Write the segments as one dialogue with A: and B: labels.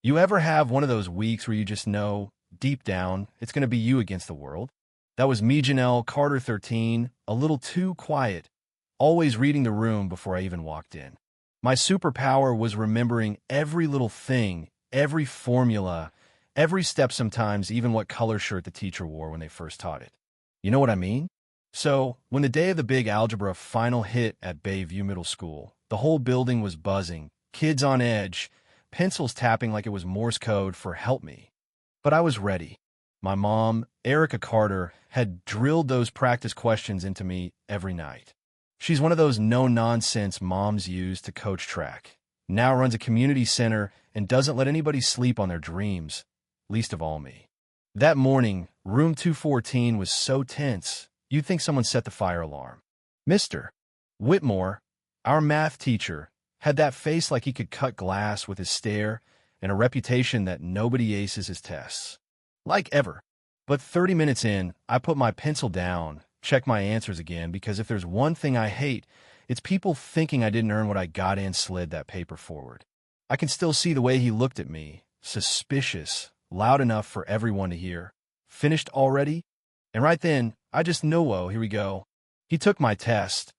A: You ever have one of those weeks where you just know, deep down, it's going to be you against the world? That was me, Janelle, Carter 13, a little too quiet, always reading the room before I even walked in. My superpower was remembering every little thing, every formula, every step sometimes, even what color shirt the teacher wore when they first taught it. You know what I mean? So, when the day of the big algebra final hit at Bayview Middle School, the whole building was buzzing, kids on edge, pencils tapping like it was Morse code for help me. But I was ready. My mom, Erica Carter, had drilled those practice questions into me every night. She's one of those no-nonsense moms use to coach track. Now runs a community center and doesn't let anybody sleep on their dreams, least of all me. That morning, room 214 was so tense, you'd think someone set the fire alarm. Mr. Whitmore, our math teacher, had that face like he could cut glass with his stare and a reputation that nobody aces his tests. Like ever. But 30 minutes in, I put my pencil down, checked my answers again, because if there's one thing I hate, it's people thinking I didn't earn what I got and slid that paper forward. I can still see the way he looked at me, suspicious, loud enough for everyone to hear. Finished already? And right then, I just knew, oh, here we go. He took my test.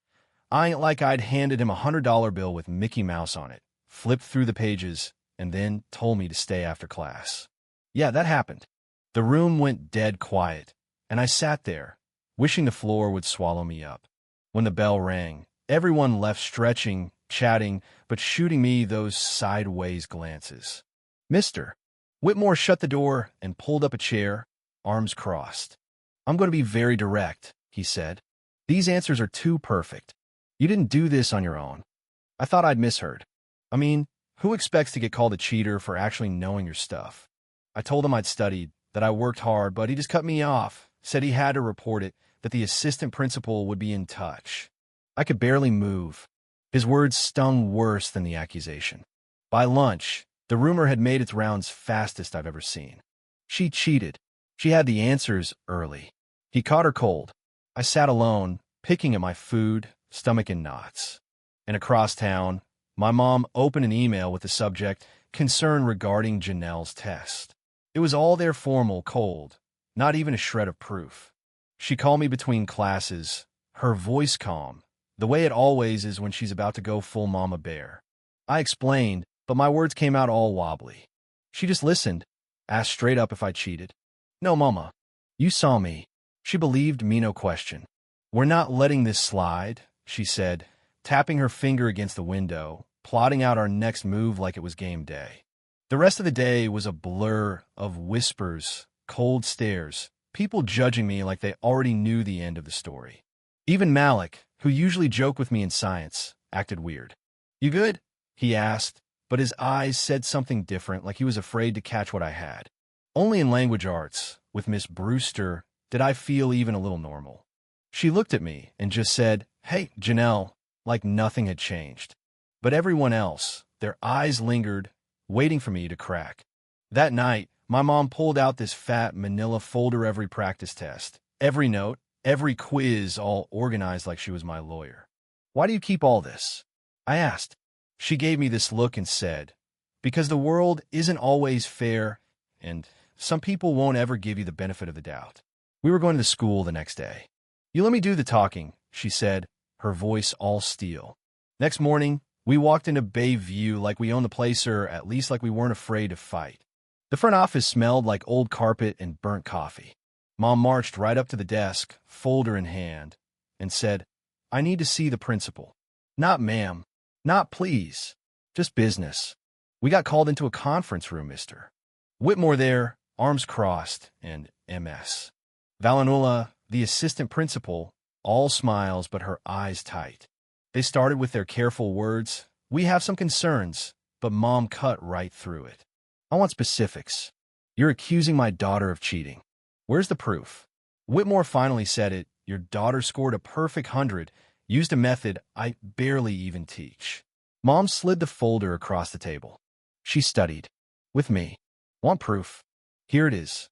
A: I ain't like I'd handed him a $100 bill with Mickey Mouse on it, flipped through the pages, and then told me to stay after class. Yeah, that happened. The room went dead quiet, and I sat there, wishing the floor would swallow me up. When the bell rang, everyone left stretching, chatting, but shooting me those sideways glances. Mr. Whitmore shut the door and pulled up a chair, arms crossed. I'm going to be very direct, he said. These answers are too perfect. You didn't do this on your own. I thought I'd misheard. I mean, who expects to get called a cheater for actually knowing your stuff? I told him I'd studied, that I worked hard, but he just cut me off, said he had to report it, that the assistant principal would be in touch. I could barely move. His words stung worse than the accusation. By lunch, the rumor had made its rounds fastest I've ever seen. She cheated. She had the answers early. He caught her cold. I sat alone, picking at my food, stomach in knots. And across town, my mom opened an email with the subject, concern regarding Janelle's test. It was all there formal, cold, not even a shred of proof. She called me between classes, her voice calm, the way it always is when she's about to go full mama bear. I explained, but my words came out all wobbly. She just listened, asked straight up if I cheated. No, mama. You saw me. She believed me, no question. We're not letting this slide, she said, tapping her finger against the window, plotting out our next move like it was game day. The rest of the day was a blur of whispers, cold stares, people judging me like they already knew the end of the story. Even Malik, who usually joked with me in science, acted weird. You good? He asked, but his eyes said something different, like he was afraid to catch what I had. Only in language arts, with Miss Brewster, did I feel even a little normal. She looked at me and just said, "Hey, Janelle," like nothing had changed. But everyone else, their eyes lingered, waiting for me to crack. That night, my mom pulled out this fat manila folder every practice test, every note, every quiz, all organized like she was my lawyer. Why do you keep all this? I asked. She gave me this look and said, because the world isn't always fair, and some people won't ever give you the benefit of the doubt. We were going to school the next day. You let me do the talking, she said, her voice all steel. Next morning, we walked into Bayview like we owned the place, or at least like we weren't afraid to fight. The front office smelled like old carpet and burnt coffee. Mom marched right up to the desk, folder in hand, and said, I need to see the principal. Not ma'am. Not please. Just business. We got called into a conference room, Mr. Whitmore there, arms crossed, and MS. Valenula, the assistant principal, all smiles but her eyes tight. They started with their careful words, we have some concerns, but Mom cut right through it. I want specifics. You're accusing my daughter of cheating. Where's the proof? Whitmore finally said it. Your daughter scored a perfect 100, used a method I barely even teach. Mom slid the folder across the table. She studied. With me. Want proof? Here it is.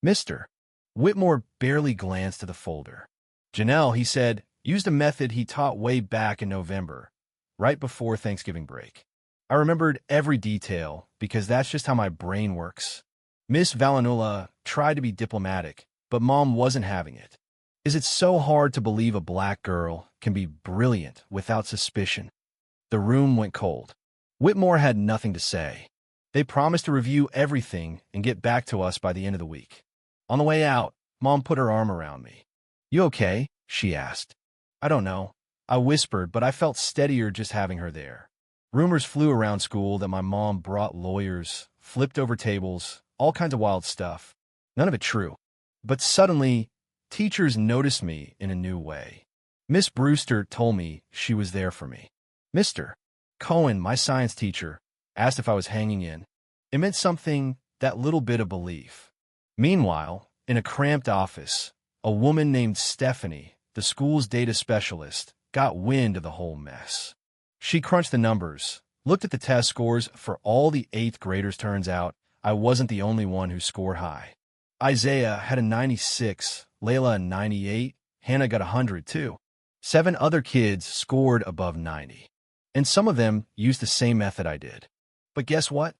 A: Mr. Whitmore barely glanced at the folder. Janelle, he said, used a method he taught way back in November, right before Thanksgiving break. I remembered every detail because that's just how my brain works. Miss Valanula tried to be diplomatic, but Mom wasn't having it. Is it so hard to believe a black girl can be brilliant without suspicion? The room went cold. Whitmore had nothing to say. They promised to review everything and get back to us by the end of the week. On the way out, Mom put her arm around me. "You okay?" she asked. "I don't know," I whispered, but I felt steadier just having her there. Rumors flew around school that my mom brought lawyers, flipped over tables, all kinds of wild stuff. None of it true. But suddenly, teachers noticed me in a new way. Miss Brewster told me she was there for me. Mr. Cohen, my science teacher, asked if I was hanging in. It meant something, that little bit of belief. Meanwhile, in a cramped office, a woman named Stephanie, the school's data specialist, got wind of the whole mess. She crunched the numbers, looked at the test scores for all the 8th graders. Turns out, I wasn't the only one who scored high. Isaiah had a 96, Layla a 98, Hannah got 100 too. 7 other kids scored above 90. And some of them used the same method I did. But guess what?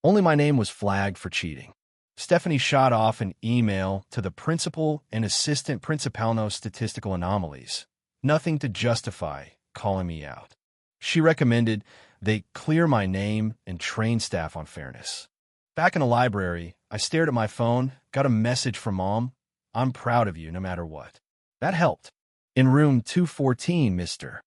A: Only my name was flagged for cheating. Stephanie shot off an email to the principal and assistant principalno statistical anomalies. Nothing to justify calling me out. She recommended they clear my name and train staff on fairness. Back in the library, I stared at my phone, got a message from Mom. "I'm proud of you no matter what." That helped. In room 214, Mr.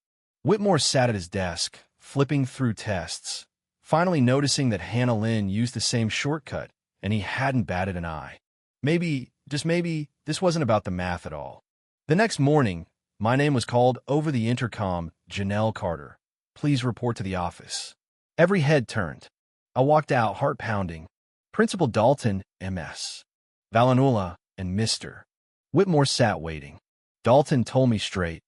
A: Whitmore sat at his desk, flipping through tests, finally noticing that Hannah Lynn used the same shortcut, and he hadn't batted an eye. Maybe, just maybe, this wasn't about the math at all. The next morning, my name was called over the intercom. "Janelle Carter, please report to the office." Every head turned. I walked out, heart pounding. Principal Dalton, MS. Valanula, and Mr. Whitmore sat waiting. Dalton told me straight,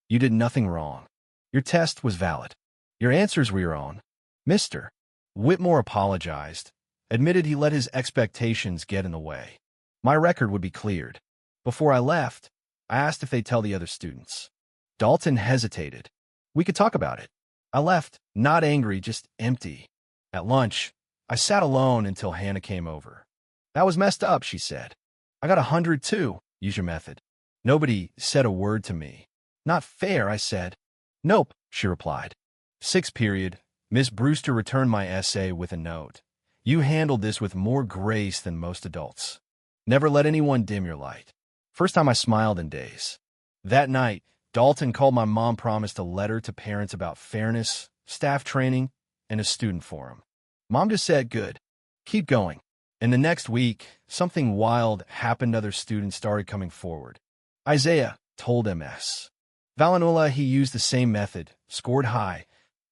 A: "You did nothing wrong. Your test was valid. Your answers were your own." Mr. Whitmore apologized, admitted he let his expectations get in the way. My record would be cleared. Before I left, I asked if they'd tell the other students. Dalton hesitated. "We could talk about it." I left, not angry, just empty. At lunch, I sat alone until Hannah came over. "That was messed up," she said. "I got 100 too. Use your method." Nobody said a word to me. "Not fair," I said. "Nope," she replied. 6th period, Miss Brewster returned my essay with a note. "You handled this with more grace than most adults. Never let anyone dim your light." First time I smiled in days. That night, Dalton called my mom, promised a letter to parents about fairness, staff training, and a student forum. Mom just said, "Good. Keep going." And the next week, something wild happened. Other students started coming forward. Isaiah told MS. Valanula he used the same method, scored high,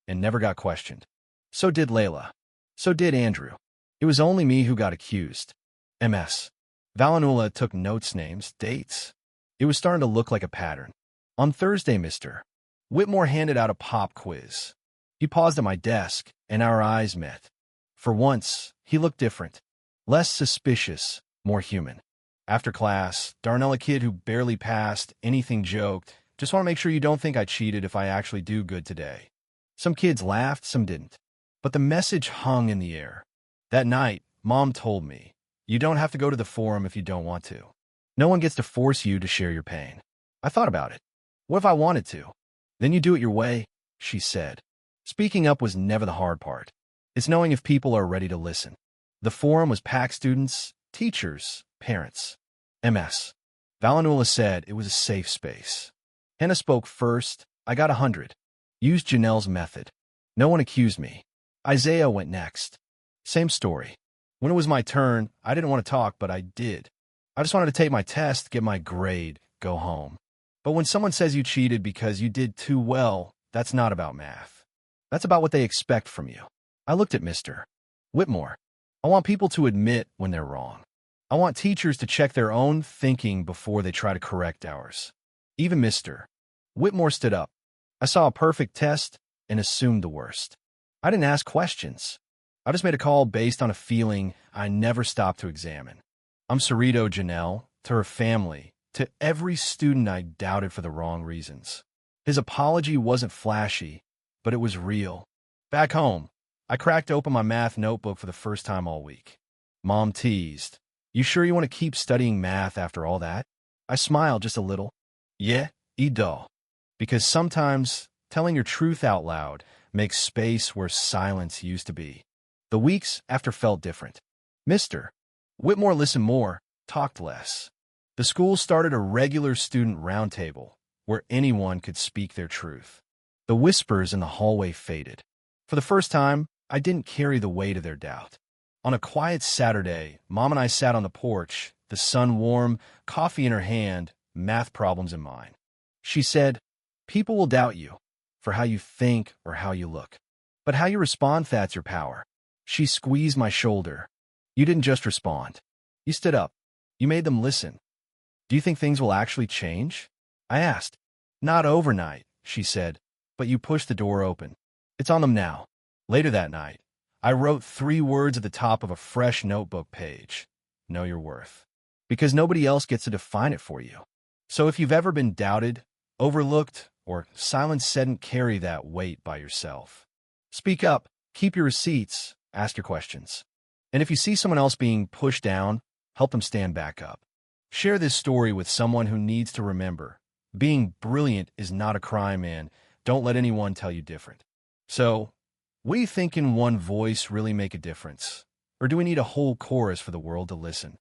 A: and never got questioned. So did Layla. So did Andrew. It was only me who got accused. MS. Valanula took notes, names, dates. It was starting to look like a pattern. On Thursday, Mr. Whitmore handed out a pop quiz. He paused at my desk, and our eyes met. For once, he looked different. Less suspicious, more human. After class, Darnell, a kid who barely passed anything, joked, "Just want to make sure you don't think I cheated if I actually do good today." Some kids laughed, some didn't. But the message hung in the air. That night, Mom told me, "You don't have to go to the forum if you don't want to. No one gets to force you to share your pain." I thought about it. What if I wanted to? "Then you do it your way," she said. Speaking up was never the hard part. It's knowing if people are ready to listen. The forum was packed, students, teachers, parents. MS. Valanula said it was a safe space. Hannah spoke first. "I got 100. Used Janelle's method. No one accused me." Isaiah went next. Same story. When it was my turn, I didn't want to talk, but I did. I just wanted to take my test, get my grade, go home. But when someone says you cheated because you did too well, that's not about math. That's about what they expect from you. I looked at Mr. Whitmore. I want people to admit when they're wrong. I want teachers to check their own thinking before they try to correct ours. Even Mr. Whitmore stood up. I saw a perfect test and assumed the worst. I didn't ask questions. I just made a call based on a feeling I never stopped to examine. I'm Cerrito Janelle, to her family, to every student I doubted for the wrong reasons. His apology wasn't flashy, but it was real. Back home, I cracked open my math notebook for the first time all week. Mom teased, "You sure you want to keep studying math after all that?" I smiled just a little. Yeah, do. Because sometimes telling your truth out loud makes space where silence used to be. The weeks after felt different. Mr. Whitmore listened more, talked less. The school started a regular student roundtable where anyone could speak their truth. The whispers in the hallway faded. For the first time, I didn't carry the weight of their doubt. On a quiet Saturday, Mom and I sat on the porch, the sun warm, coffee in her hand, math problems in mine. She said, "People will doubt you for how you think or how you look. But how you respond, that's your power." She squeezed my shoulder. "You didn't just respond. You stood up. You made them listen. Do you think things will actually change?" I asked. "Not overnight," she said, "but you pushed the door open. It's on them now." Later that night, I wrote 3 words at the top of a fresh notebook page. Know your worth. Because nobody else gets to define it for you. So if you've ever been doubted, overlooked, or silence said, carry that weight by yourself. Speak up, keep your receipts, ask your questions. And if you see someone else being pushed down, help them stand back up. Share this story with someone who needs to remember. Being brilliant is not a crime, and don't let anyone tell you different. So, we think in one voice really make a difference? Or do we need a whole chorus for the world to listen?